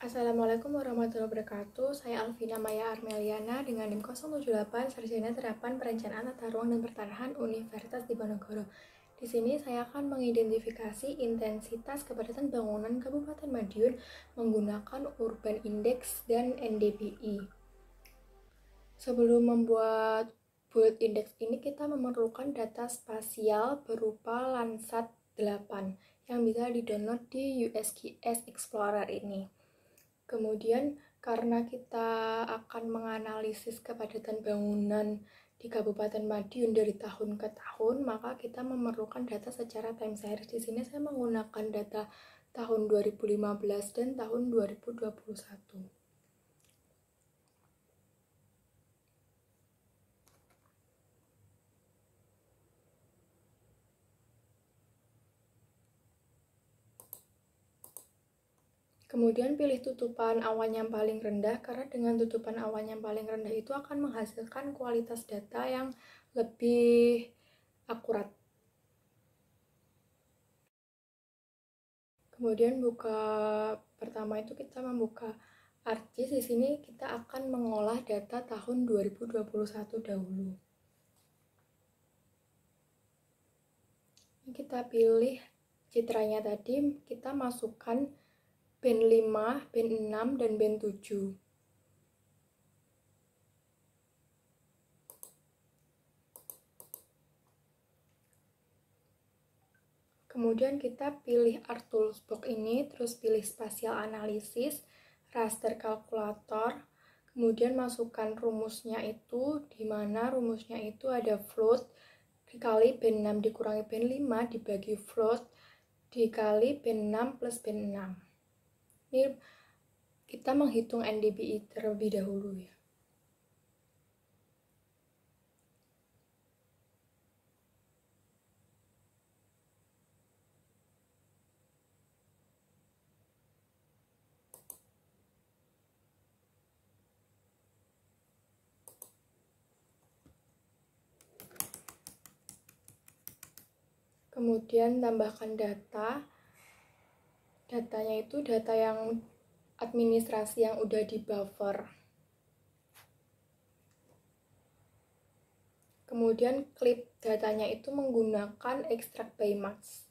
Assalamualaikum warahmatullahi wabarakatuh. Saya Alvina Maya Armeliana dengan NIM 078 Sarjana Terapan Perencanaan Tata Ruang dan Pertanahan Universitas Diponegoro. Di sini saya akan mengidentifikasi intensitas kepadatan bangunan Kabupaten Madiun menggunakan Urban Index dan NDBI. Sebelum membuat Bullet Index ini, kita memerlukan data spasial berupa Landsat 8 yang bisa di-download di USGS Explorer ini. Kemudian karena kita akan menganalisis kepadatan bangunan di Kabupaten Madiun dari tahun ke tahun, maka kita memerlukan data secara time series. Di sini saya menggunakan data tahun 2015 dan tahun 2021. Kemudian pilih tutupan awan yang paling rendah, karena dengan tutupan awan yang paling rendah itu akan menghasilkan kualitas data yang lebih akurat. Kemudian pertama itu kita membuka ArcGIS. Di sini kita akan mengolah data tahun 2021 dahulu. Kita pilih citranya tadi, kita masukkan band 5, band 6, dan band 7. Kemudian kita pilih Art Tools box ini, terus pilih Spatial Analysis, Raster Calculator, kemudian masukkan rumusnya itu, di mana rumusnya itu ada float dikali band 6 dikurangi band 5 dibagi float dikali band 6 plus band 6. Ini kita menghitung NDBI terlebih dahulu ya. Kemudian tambahkan datanya itu data yang administrasi yang udah di buffer. Kemudian klip datanya itu menggunakan extract by max.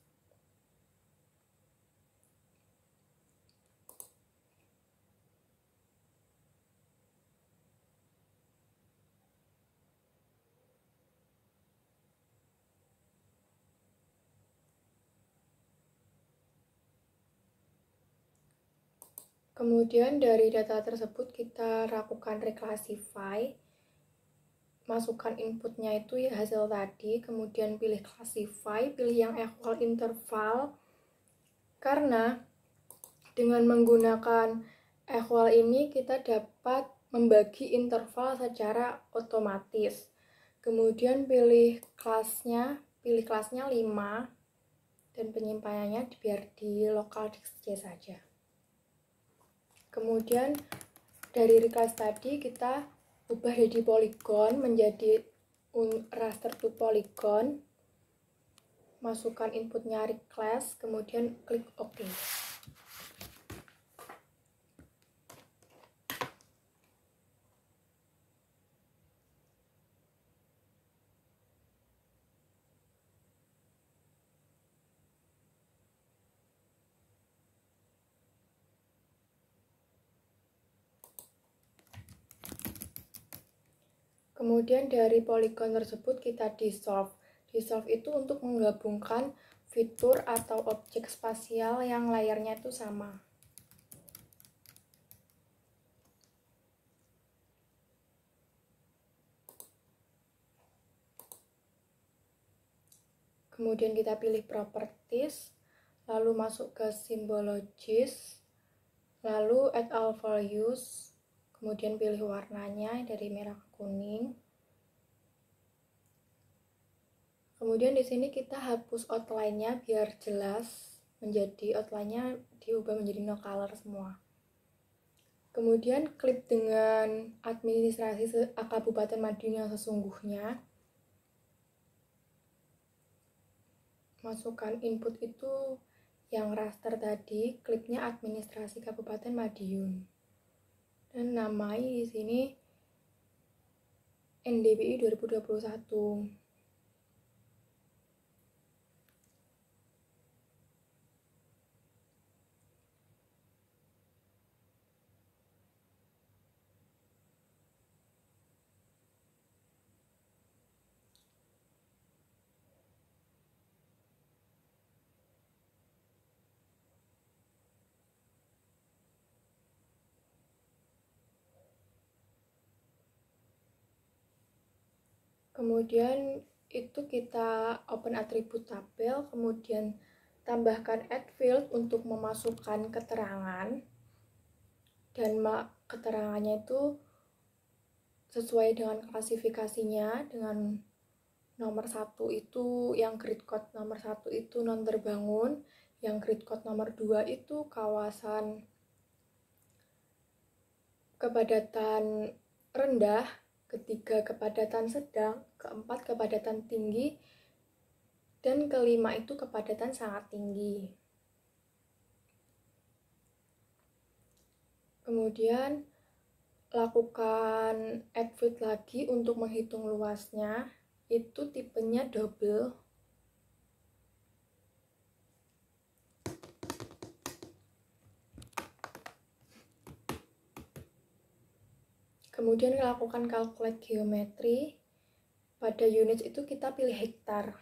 Kemudian dari data tersebut kita lakukan reclassify, masukkan inputnya itu ya hasil tadi, kemudian pilih classify, pilih yang equal interval, karena dengan menggunakan equal ini kita dapat membagi interval secara otomatis. Kemudian pilih kelasnya 5 dan penyimpanannya biar di local disk C saja. Kemudian dari reclass tadi kita ubah jadi polygon menjadi raster to polygon, masukkan inputnya reclass, kemudian klik OK. Kemudian dari polygon tersebut kita dissolve. Dissolve itu untuk menggabungkan fitur atau objek spasial yang layarnya itu sama. Kemudian kita pilih properties, lalu masuk ke symbologies, lalu add all values, kemudian pilih warnanya dari merah ke kuning. Kemudian di sini kita hapus outline-nya biar jelas, menjadi outline-nya diubah menjadi no color semua. Kemudian klik dengan administrasi Kabupaten Madiun yang sesungguhnya. Masukkan input itu yang raster tadi, klipnya administrasi Kabupaten Madiun. Dan namai di sini NDBI 2021. Kemudian itu kita open atribut tabel, kemudian tambahkan add field untuk memasukkan keterangan, dan keterangannya itu sesuai dengan klasifikasinya. Dengan nomor 1 itu yang grid code nomor 1 itu non terbangun, yang grid code nomor 2 itu kawasan kepadatan rendah, ketiga kepadatan sedang, keempat kepadatan tinggi, dan kelima itu kepadatan sangat tinggi. Kemudian lakukan add field lagi untuk menghitung luasnya, itu tipenya double. Kemudian lakukan calculate geometri. Pada unit itu kita pilih hektar.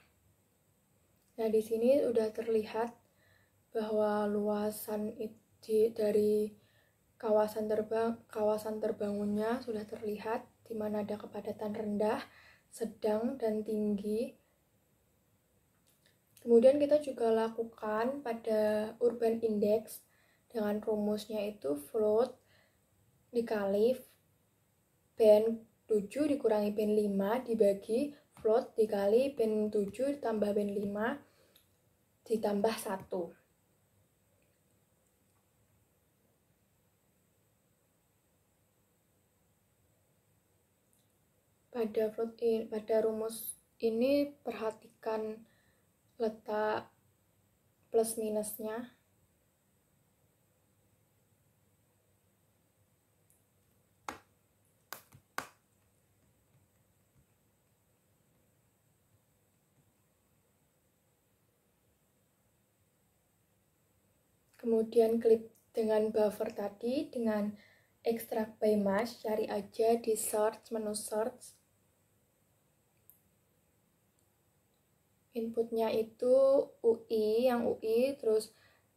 Nah, di sini udah terlihat bahwa luasan dari kawasan terbangunnya sudah terlihat, di mana ada kepadatan rendah, sedang, dan tinggi. Kemudian kita juga lakukan pada urban index dengan rumusnya itu float dikali band 7 dikurangi band 5 dibagi float dikali band 7 ditambah band 5 ditambah 1. Pada rumus ini perhatikan letak plus minusnya. Kemudian klik dengan buffer tadi, dengan extract by mesh, cari aja di search, menu search. Inputnya itu UI, terus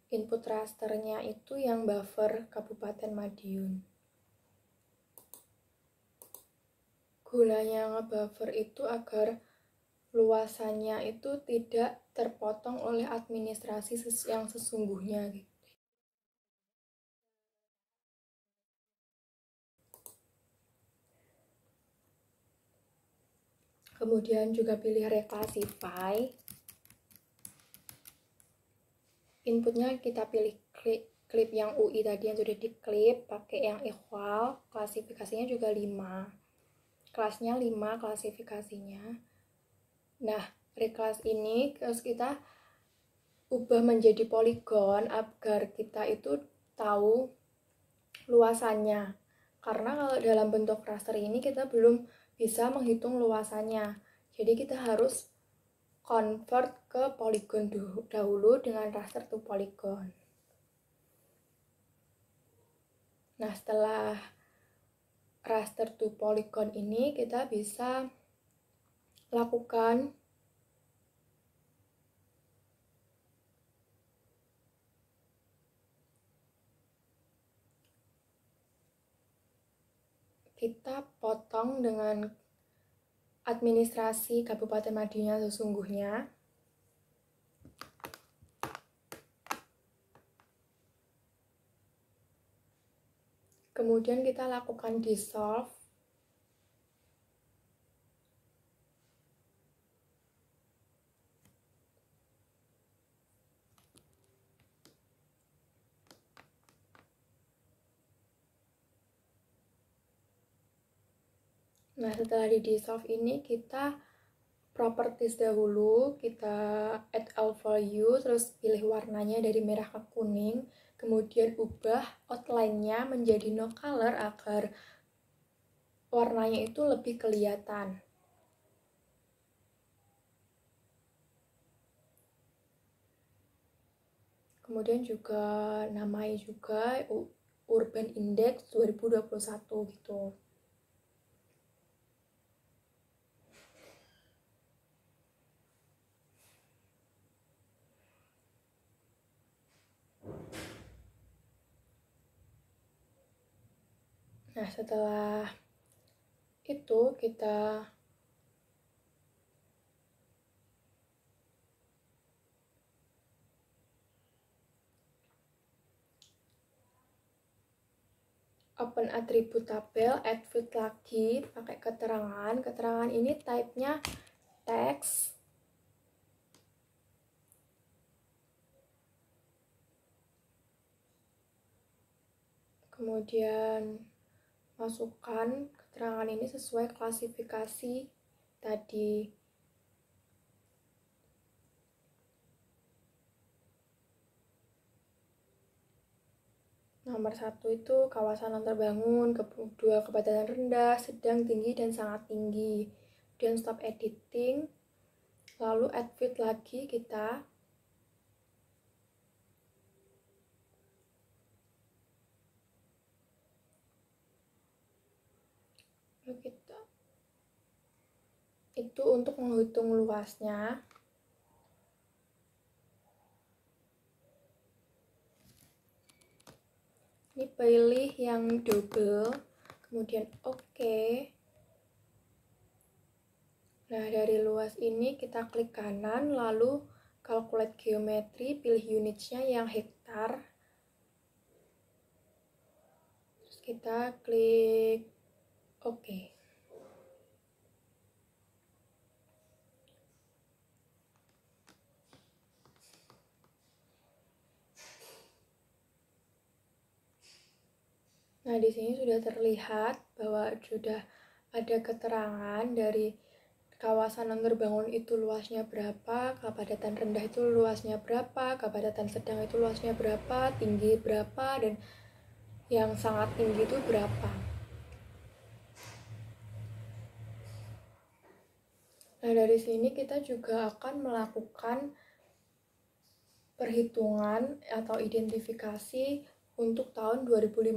input rasternya itu yang buffer Kabupaten Madiun. Gunanya ngebuffer itu agar luasannya itu tidak terpotong oleh administrasi yang sesungguhnya. Kemudian juga pilih reclassify. Inputnya kita pilih klip yang UI tadi yang sudah diklip, pakai yang equal, klasifikasinya juga 5. Kelasnya 5 klasifikasinya. Nah, reclass ini terus kita ubah menjadi poligon agar kita itu tahu luasannya. Karena kalau dalam bentuk raster ini kita belum bisa menghitung luasannya. Jadi kita harus convert ke poligon dahulu dengan raster to polygon. Nah, setelah raster to polygon ini kita bisa lakukan kita potong dengan administrasi Kabupaten Madiun sesungguhnya. Kemudian kita lakukan dissolve. Nah, setelah di dissolve ini kita properties dahulu, kita add all value, terus pilih warnanya dari merah ke kuning, kemudian ubah outline-nya menjadi no color agar warnanya itu lebih kelihatan. Kemudian juga namai juga Urban Index 2021 gitu. Nah, setelah itu kita open atribut tabel, add field lagi, pakai keterangan. Keterangan ini type-nya text. Kemudian masukkan keterangan ini sesuai klasifikasi tadi. Nomor 1 itu kawasan non terbangun, kedua kepadatan rendah, sedang, tinggi, dan sangat tinggi. Kemudian stop editing, lalu add field lagi kita. Lalu kita itu untuk menghitung luasnya. Ini pilih yang double, kemudian oke. Nah, dari luas ini kita klik kanan, lalu calculate geometry, pilih unitsnya yang hektar. Terus kita klik oke. Nah, di sini sudah terlihat bahwa sudah ada keterangan dari kawasan non terbangun itu luasnya berapa, kepadatan rendah itu luasnya berapa, kepadatan sedang itu luasnya berapa, tinggi berapa, dan yang sangat tinggi itu berapa. Nah, dari sini kita juga akan melakukan perhitungan atau identifikasi untuk tahun 2015.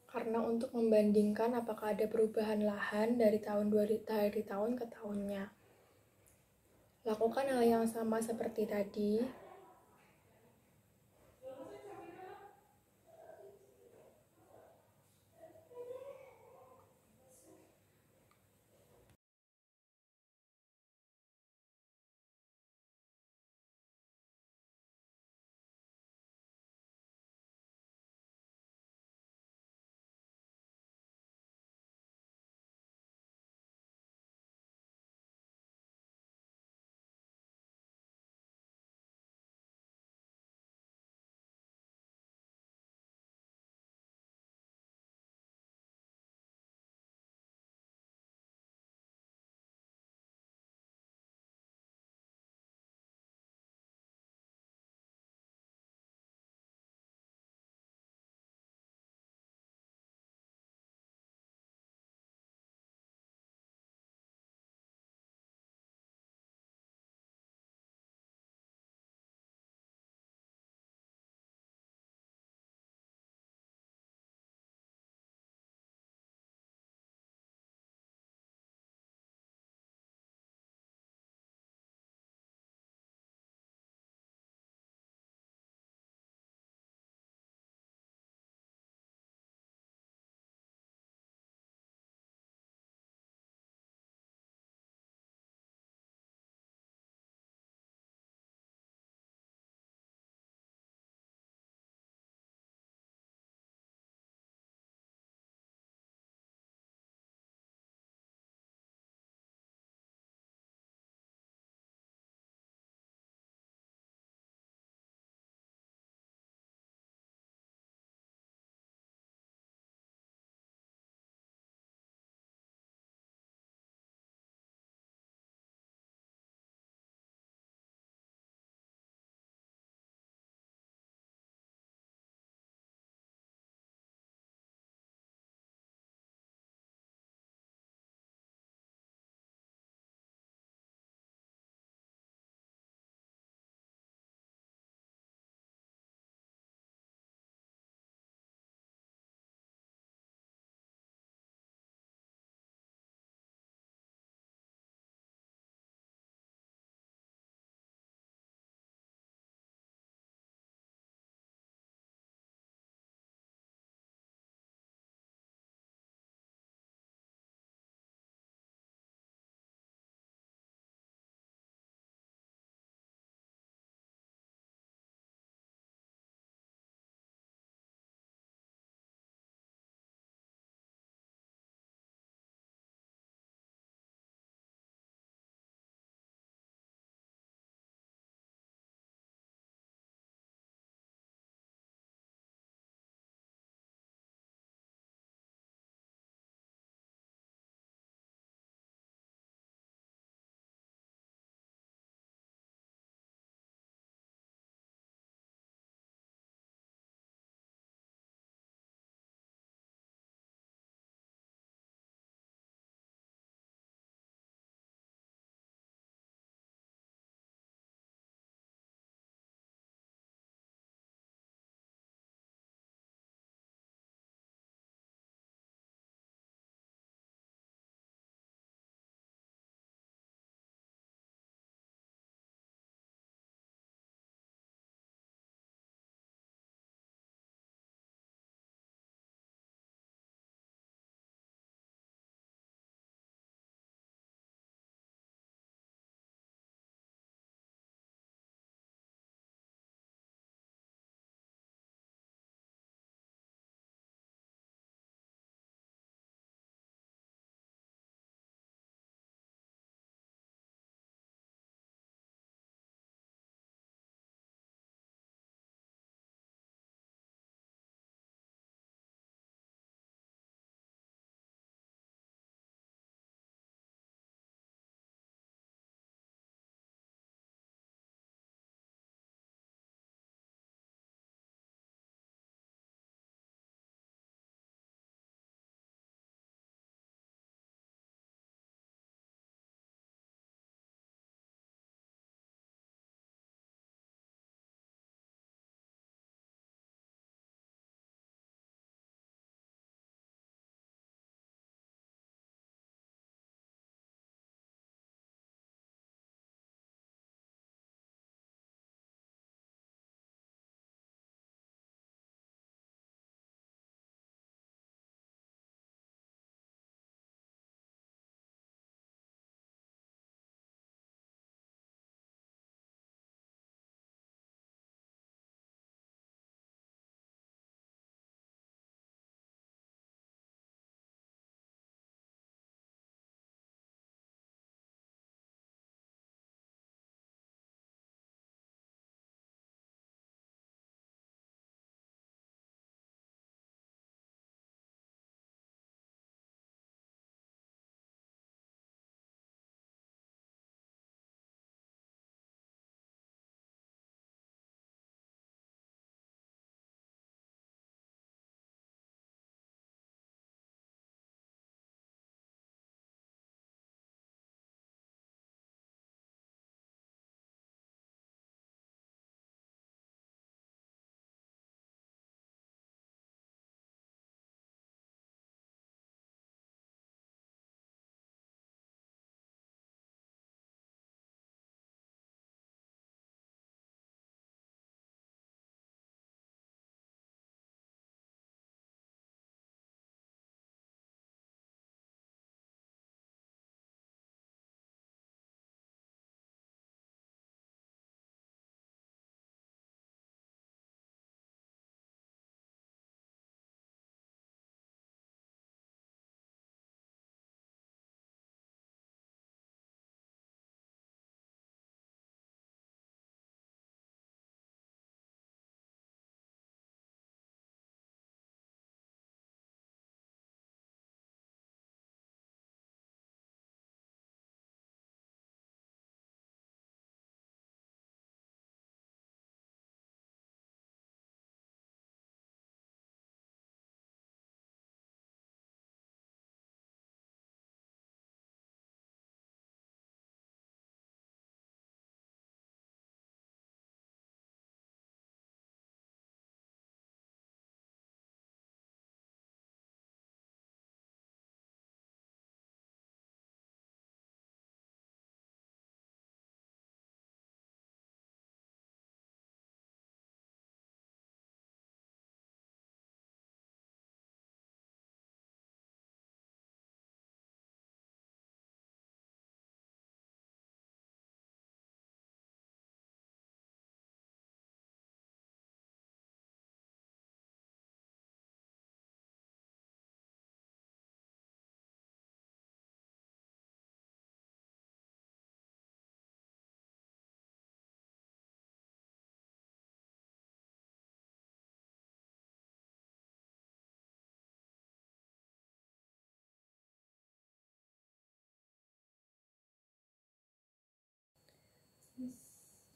Karena untuk membandingkan apakah ada perubahan lahan dari tahun ke tahunnya. Lakukan hal yang sama seperti tadi.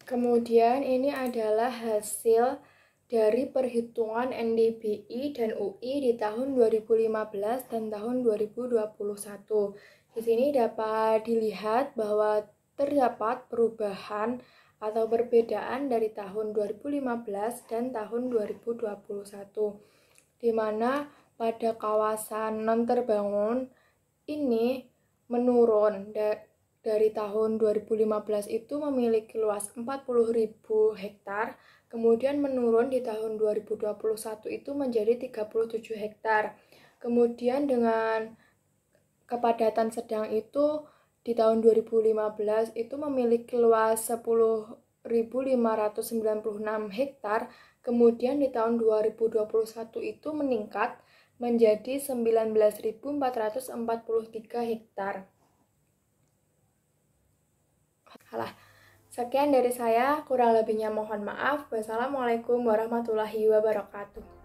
Kemudian ini adalah hasil dari perhitungan NDBI dan UI di tahun 2015 dan tahun 2021. Di sini dapat dilihat bahwa terdapat perubahan atau perbedaan dari tahun 2015 dan tahun 2021, di mana pada kawasan non terbangun ini menurun dari tahun 2015 itu memiliki luas 40.000 hektar, kemudian menurun di tahun 2021 itu menjadi 37 hektar. Kemudian dengan kepadatan sedang itu di tahun 2015 itu memiliki luas 10.596 hektar, kemudian di tahun 2021 itu meningkat menjadi 19.443 hektar. Alah, sekian dari saya, kurang lebihnya mohon maaf. Wassalamualaikum warahmatullahi wabarakatuh.